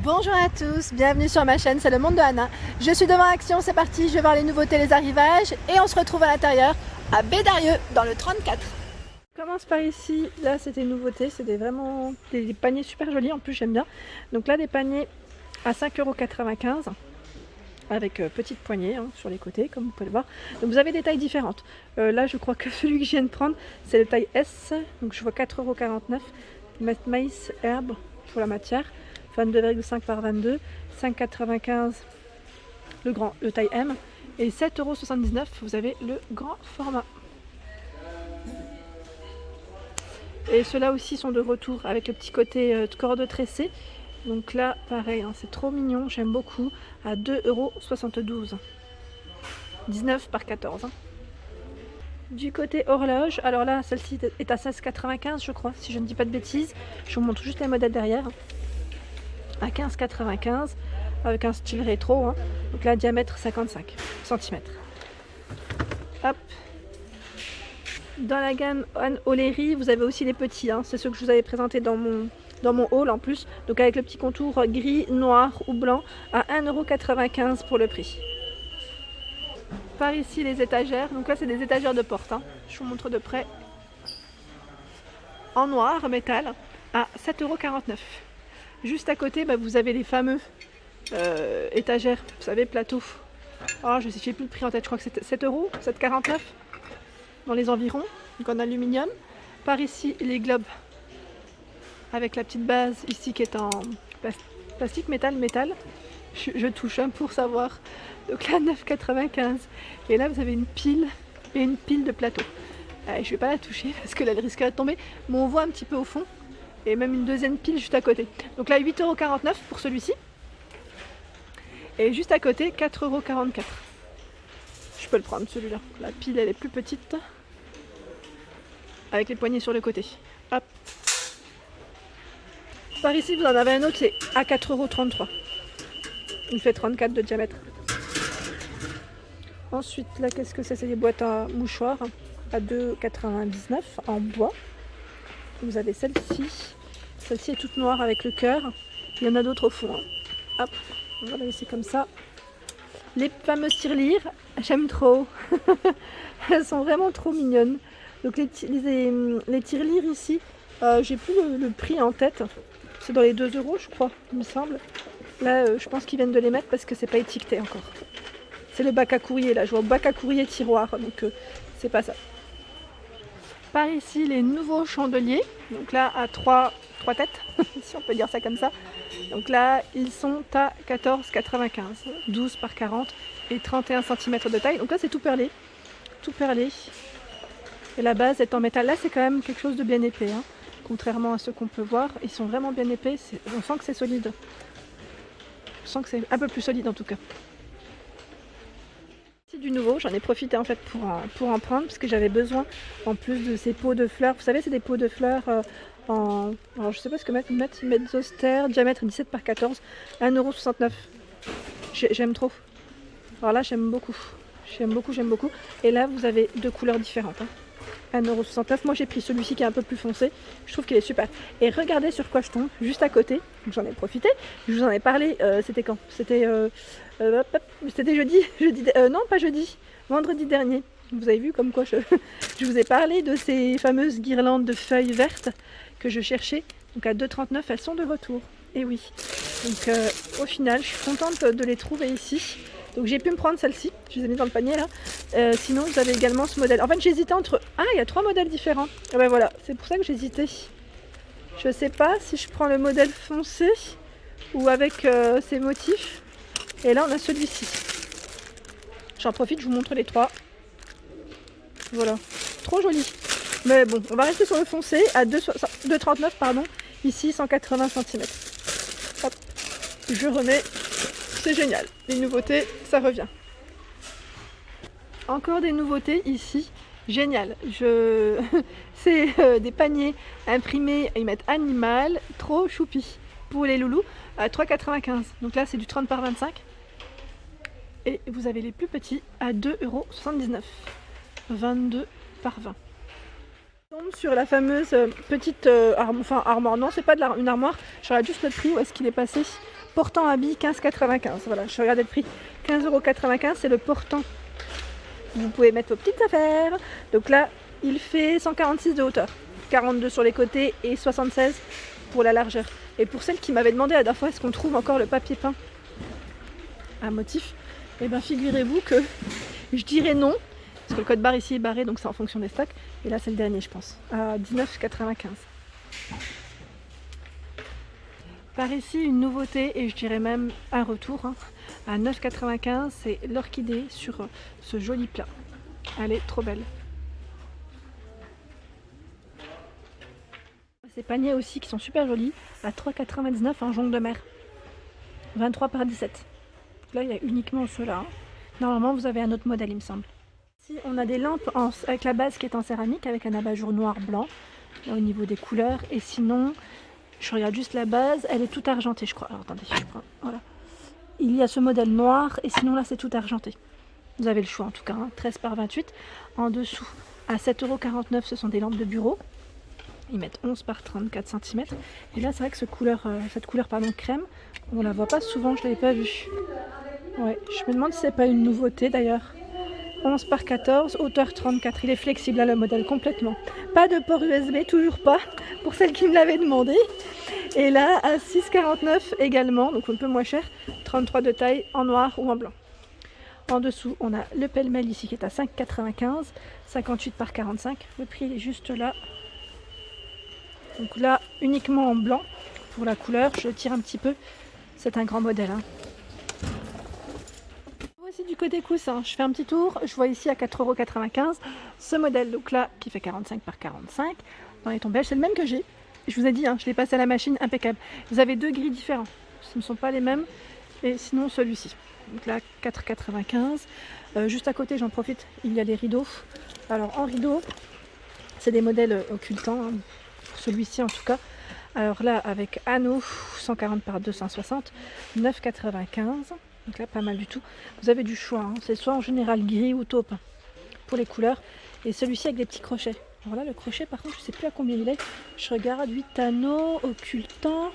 Bonjour à tous, bienvenue sur ma chaîne, c'est le monde de Anna. Je suis devant Action, c'est parti, je vais voir les nouveautés, les arrivages et on se retrouve à l'intérieur à Bédarieux dans le 34. On commence par ici, là c'était une nouveauté, c'est vraiment des paniers super jolis, en plus j'aime bien. Donc là des paniers à 5,95 € avec petite poignée sur les côtés comme vous pouvez le voir. Donc vous avez des tailles différentes. Là je crois que celui que je viens de prendre c'est le taille S, donc je vois 4,49 €. Maïs, herbe pour la matière. 22,5 par 22, 5,95 le taille M et 7,79 € vous avez le grand format. Et ceux-là aussi sont de retour avec le petit côté corde tressée. Donc là pareil, c'est trop mignon, j'aime beaucoup, à 2,72 €. 19 par 14. Du côté horloge, alors là celle-ci est à 16,95 € je crois, si je ne dis pas de bêtises. Je vous montre juste les modèles derrière. À 15,95 € avec un style rétro, donc là diamètre 55 cm. Hop. Dans la gamme O'Leary, vous avez aussi les petits, c'est ceux que je vous avais présenté dans mon haul en plus, donc avec le petit contour gris, noir ou blanc à 1,95 € pour le prix. Par ici les étagères, donc là c'est des étagères de porte, je vous montre de près, en noir métal à 7,49 €. Juste à côté, vous avez les fameux étagères, vous savez, plateau. Oh, je ne sais plus le prix en tête, je crois que c'était 7 €, 7,49 € dans les environs, donc en aluminium. Par ici, les globes avec la petite base ici qui est en plastique, métal. Je touche pour savoir. Donc là, 9,95 €. Et là, vous avez une pile et une pile de plateaux. Je ne vais pas la toucher parce que là, elle risquerait de tomber, mais on voit un petit peu au fond. Et même une deuxième pile juste à côté. Donc là 8,49 € pour celui-ci. Et juste à côté 4,44 €. Je peux le prendre celui-là. La pile elle est plus petite. Avec les poignées sur le côté. Hop. Par ici vous en avez un autre, c'est à 4,33 €. Il fait 34 de diamètre. Ensuite là qu'est-ce que c'est? C'est des boîtes à mouchoirs à 2,99 € en bois. Vous avez celle-ci. Celle-ci est toute noire avec le cœur. Il y en a d'autres au fond. Hop, on va la laisser comme ça. Les fameuses tirelires, j'aime trop. Elles sont vraiment trop mignonnes. Donc les tirelires ici, j'ai plus le prix en tête. C'est dans les 2 € je crois, il me semble. Là, je pense qu'ils viennent de les mettre parce que c'est pas étiqueté encore. C'est le bac à courrier là. Je vois bac à courrier tiroir, donc c'est pas ça. Par ici les nouveaux chandeliers, donc là à 3 têtes, si on peut dire ça comme ça. Donc là ils sont à 14,95 €, 12 par 40 et 31 cm de taille. Donc là c'est tout perlé. Et la base est en métal. Là c'est quand même quelque chose de bien épais, contrairement à ceux qu'on peut voir. Ils sont vraiment bien épais, on sent que c'est solide. On sent que c'est un peu plus solide en tout cas. Du nouveau, j'en ai profité en fait pour en prendre parce que j'avais besoin en plus de ces pots de fleurs. Vous savez, c'est des pots de fleurs alors je sais pas ce que mettre, Metzger, diamètre 17 par 14, 1,69 €. J'aime trop. Alors là, j'aime beaucoup. Et là, vous avez deux couleurs différentes. 1,69 €. Moi, j'ai pris celui-ci qui est un peu plus foncé. Je trouve qu'il est super. Et regardez sur quoi je tombe, juste à côté. Donc, j'en ai profité. Je vous en ai parlé. C'était quand? C'était jeudi. Non, pas jeudi. Vendredi dernier. Vous avez vu comme quoi je vous ai parlé de ces fameuses guirlandes de feuilles vertes que je cherchais. Donc à 2,39 € elles sont de retour. Et oui. Donc au final, je suis contente de les trouver ici. Donc j'ai pu me prendre celle-ci, je les ai mis dans le panier là. Sinon vous avez également ce modèle. En fait j'hésitais entre... Ah, il y a 3 modèles différents. Et ben voilà, c'est pour ça que j'hésitais. Je sais pas si je prends le modèle foncé ou avec ces motifs. Et là on a celui-ci. J'en profite, je vous montre les 3. Voilà, trop joli. Mais bon, on va rester sur le foncé à 2,39 €, pardon. Ici 180 cm. Hop, je remets. C'est génial, les nouveautés, ça revient. Encore des nouveautés ici, génial. C'est des paniers imprimés, ils mettent animal, trop choupi. Pour les loulous, à 3,95 €. Donc là, c'est du 30 par 25. Et vous avez les plus petits à 2,79 €. 22 par 20. Tombe sur la fameuse petite armoire. Non, c'est pas une armoire. Je regarde juste le prix. Où est-ce qu'il est passé? Portant habit 15,95. Voilà, je regardais le prix. 15,95 €, c'est le portant. Vous pouvez mettre vos petites affaires. Donc là, il fait 146 de hauteur. 42 sur les côtés et 76 pour la largeur. Et pour celles qui m'avaient demandé la dernière fois, est-ce qu'on trouve encore le papier peint à motif? Eh bien, figurez-vous que je dirais non. Parce que le code barre ici est barré, donc c'est en fonction des stocks. Et là, c'est le dernier, je pense. À 19,95. Par ici, une nouveauté, et je dirais même un retour. À 9,95, c'est l'orchidée sur ce joli plat. Elle est trop belle. Ces paniers aussi qui sont super jolis. À 3,99 en jonc de mer. 23 par 17. Là, il y a uniquement ceux-là. Normalement, vous avez un autre modèle, il me semble. Ici, on a des lampes avec la base qui est en céramique, avec un abat-jour noir-blanc, là au niveau des couleurs. Et sinon, je regarde juste la base, elle est toute argentée, je crois. Alors attendez, je prends. Voilà. Il y a ce modèle noir, et sinon là, c'est tout argenté. Vous avez le choix en tout cas, 13 par 28. En dessous, à 7,49 €, ce sont des lampes de bureau. Ils mettent 11 par 34 cm. Et là, c'est vrai que cette couleur crème, on la voit pas souvent, je ne l'avais pas vue. Ouais, je me demande si c'est pas une nouveauté d'ailleurs. 11 par 14, hauteur 34. Il est flexible là, le modèle complètement. Pas de port USB, toujours pas, pour celles qui me l'avaient demandé. Et là, à 6,49 également, donc un peu moins cher. 33 de taille, en noir ou en blanc. En dessous, on a le pêle-mêle ici qui est à 5,95, 58 par 45. Le prix il est juste là. Donc là, uniquement en blanc pour la couleur. Je tire un petit peu. C'est un grand modèle. Voici du côté coussin. Je fais un petit tour. Je vois ici à 4,95 € ce modèle. Donc là, qui fait 45 par 45 dans les tons beige. C'est le même que j'ai. Je vous ai dit, je l'ai passé à la machine, impeccable. Vous avez deux gris différents. Ce ne sont pas les mêmes. Et sinon, celui-ci. Donc là, 4,95 €. Juste à côté, j'en profite, il y a les rideaux. Alors en rideau, c'est des modèles occultants. Celui-ci en tout cas. Alors là, avec anneau, 140 par 260, 9,95 €. Donc là, pas mal du tout. Vous avez du choix. C'est soit en général gris ou taupe pour les couleurs. Et celui-ci avec des petits crochets. Alors là, le crochet, par contre, je ne sais plus à combien il est. Je regarde 8 anneaux occultants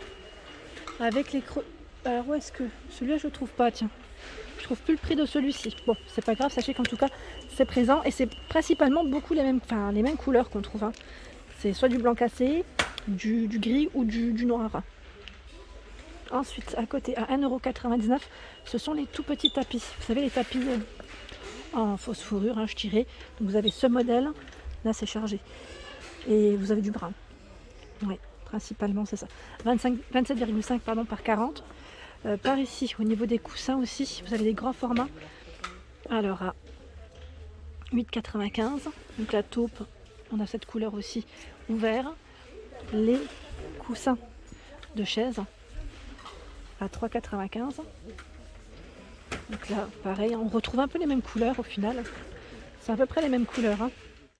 avec les crochets. Alors où est-ce que... Celui-là, je ne le trouve pas, tiens. Je trouve plus le prix de celui-ci. Bon, c'est pas grave, sachez qu'en tout cas, c'est présent. Et c'est principalement beaucoup les mêmes couleurs qu'on trouve. C'est soit du blanc cassé, du gris ou du noir. Ensuite, à côté, à 1,99 €, ce sont les tout petits tapis. Vous savez, les tapis en fausse fourrure, je dirais. Donc vous avez ce modèle. Là, c'est chargé. Et vous avez du brun. Oui, principalement, c'est ça. 27,5 par 40. Par ici, au niveau des coussins aussi, vous avez des grands formats. Alors, à 8,95 €. Donc la taupe, on a cette couleur aussi ouvert. Les coussins de chaise à 3,95 €. Donc là, pareil, on retrouve un peu les mêmes couleurs au final. C'est à peu près les mêmes couleurs.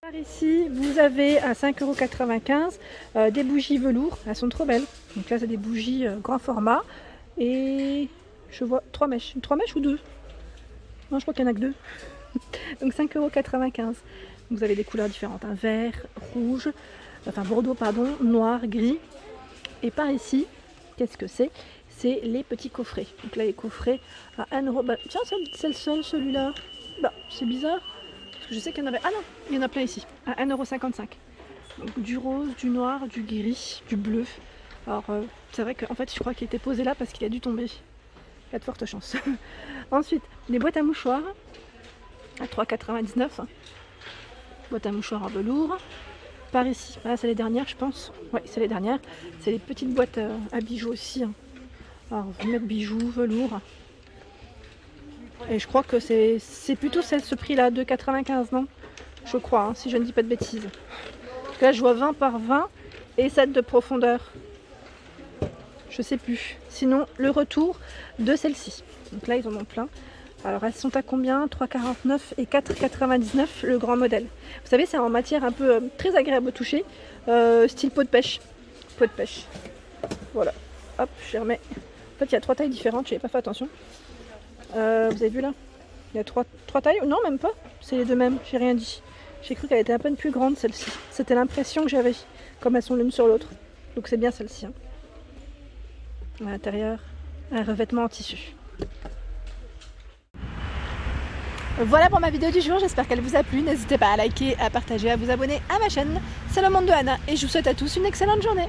Par ici, vous avez à 5,95 € des bougies velours. Elles sont trop belles. Donc là, c'est des bougies grand format. Et je vois 3 mèches. 3 mèches ou 2? Non, je crois qu'il n'y en a que 2. Donc 5,95 €. Vous avez des couleurs différentes. Vert, rouge, enfin bordeaux, pardon, noir, gris. Et par ici, qu'est-ce que c'est? C'est les petits coffrets. Donc là, les coffrets à 1 €. Bah, tiens, c'est le seul, celui-là. Bah, c'est bizarre. Parce que je sais qu'il y en avait... Ah non, il y en a plein ici. À 1,55 €. Donc du rose, du noir, du gris, du bleu. Alors, c'est vrai qu'en fait, je crois qu'il était posé là parce qu'il a dû tomber. Il y a de fortes chances. Ensuite, les boîtes à mouchoirs à 3,99 €. Boîte à mouchoirs en velours. Par ici, là, c'est les dernières, je pense. Oui, c'est les dernières. C'est les petites boîtes à bijoux aussi. Alors, vous mettez bijoux, velours. Et je crois que c'est plutôt ce prix-là, 2,95 €, non? Je crois, si je ne dis pas de bêtises. Donc là, je vois 20 par 20 et 7 de profondeur. Je sais plus. Sinon, le retour de celle-ci. Donc là, ils en ont plein. Alors, elles sont à combien? 3,49 € et 4,99 € le grand modèle. Vous savez, c'est en matière un peu très agréable au toucher. Style peau de pêche. Peau de pêche. Voilà. Hop, je les remets. En fait, il y a 3 tailles différentes. Je n'avais pas fait attention. Vous avez vu là? Il y a 3 tailles. Non, même pas. C'est les deux mêmes. J'ai rien dit. J'ai cru qu'elle était un peu plus grande celle-ci. C'était l'impression que j'avais, comme elles sont l'une sur l'autre. Donc c'est bien celle-ci. Hein. À l'intérieur, un revêtement en tissu. Voilà pour ma vidéo du jour, j'espère qu'elle vous a plu. N'hésitez pas à liker, à partager, à vous abonner à ma chaîne. C'est le monde de Anna et je vous souhaite à tous une excellente journée.